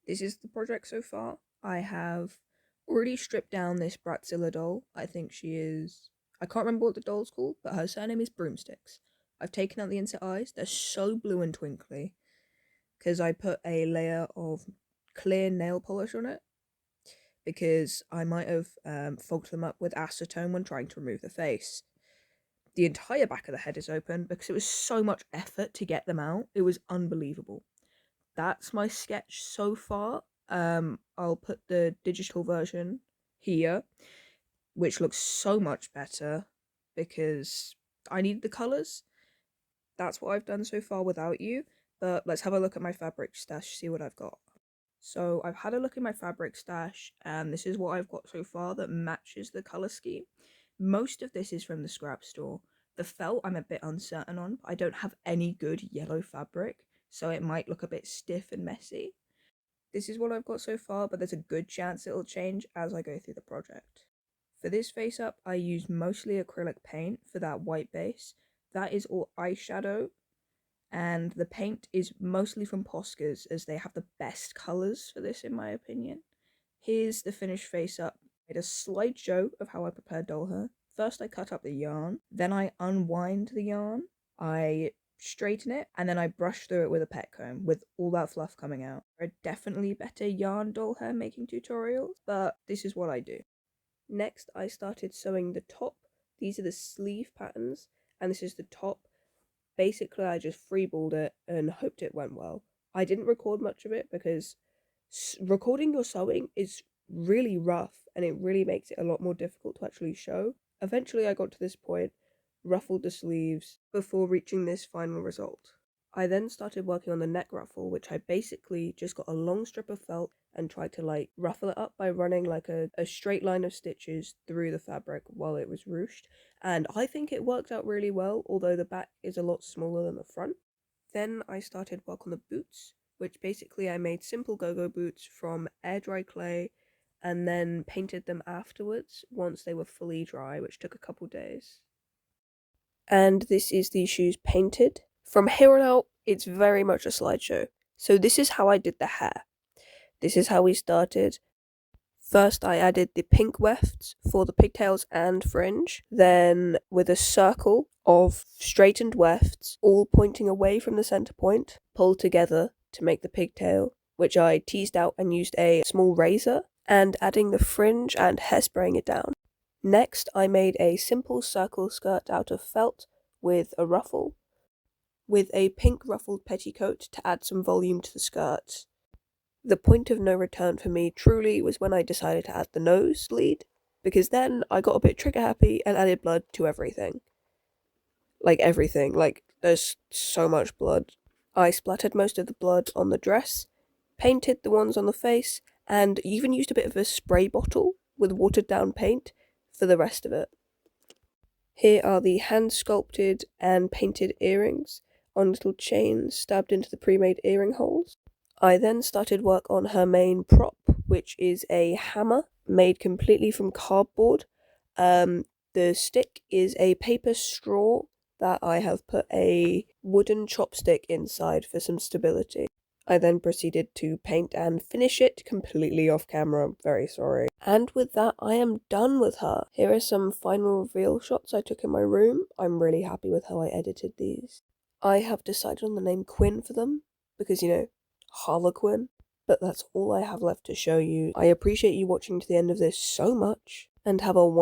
This is the project so far. I have already stripped down this Bratzilla doll. I think she is... I can't remember what the doll's called, but her surname is Broomsticks. I've taken out the inside eyes. They're so blue and twinkly because I put a layer of clear nail polish on it because I might have fogged them up with acetone when trying to remove the face. The entire back of the head is open because it was so much effort to get them out. It was unbelievable. That's my sketch so far. I'll put the digital version here, which looks so much better because I need the colours. That's what I've done so far without you, but let's have a look at my fabric stash, see what I've got. So I've had a look at my fabric stash, and this is what I've got so far that matches the colour scheme. Most of this is from the scrap store. The felt I'm a bit uncertain on. I don't have any good yellow fabric, so it might look a bit stiff and messy. This is what I've got so far, but there's a good chance it'll change as I go through the project. For this face up, I used mostly acrylic paint for that white base. That is all eyeshadow, and the paint is mostly from Posca's as they have the best colours for this in my opinion. Here's the finished face up. I made a slideshow of how I prepared doll hair. First I cut up the yarn, then I unwind the yarn, I straighten it, and then I brush through it with a pet comb with all that fluff coming out. There are definitely better yarn doll hair making tutorials, but this is what I do. Next I started sewing the top. These are the sleeve patterns, and this is the top. Basically I just freeballed it and hoped it went well. I didn't record much of it because recording your sewing is really rough and it really makes it a lot more difficult to actually show. Eventually I got to this point, ruffled the sleeves before reaching this final result. I then started working on the neck ruffle, which I basically just got a long strip of felt and tried to ruffle it up by running a straight line of stitches through the fabric while it was ruched, and I think it worked out really well, although the back is a lot smaller than the front. Then I started work on the boots, which basically I made simple go-go boots from air dry clay and then painted them afterwards once they were fully dry, which took a couple days. And this is the shoes painted. From here on out, it's very much a slideshow. So this is how I did the hair. This is how we started. First I added the pink wefts for the pigtails and fringe, then with a circle of straightened wefts, all pointing away from the centre point, pulled together to make the pigtail, which I teased out and used a small razor, and adding the fringe and hairspraying it down. Next I made a simple circle skirt out of felt with a ruffle, with a pink ruffled petticoat to add some volume to the skirt. The point of no return for me truly was when I decided to add the nosebleed, because then I got a bit trigger happy and added blood to everything. Everything, there's so much blood. I splattered most of the blood on the dress, painted the ones on the face, and even used a bit of a spray bottle with watered down paint for the rest of it. Here are the hand sculpted and painted earrings on little chains stabbed into the pre-made earring holes. I then started work on her main prop, which is a hammer made completely from cardboard. The stick is a paper straw that I have put a wooden chopstick inside for some stability. I then proceeded to paint and finish it completely off camera, I'm very sorry. And with that, I am done with her. Here are some final reveal shots I took in my room. I'm really happy with how I edited these. I have decided on the name Quinn for them, because, Harlequin. But that's all I have left to show you. I appreciate you watching to the end of this so much, and have a wonderful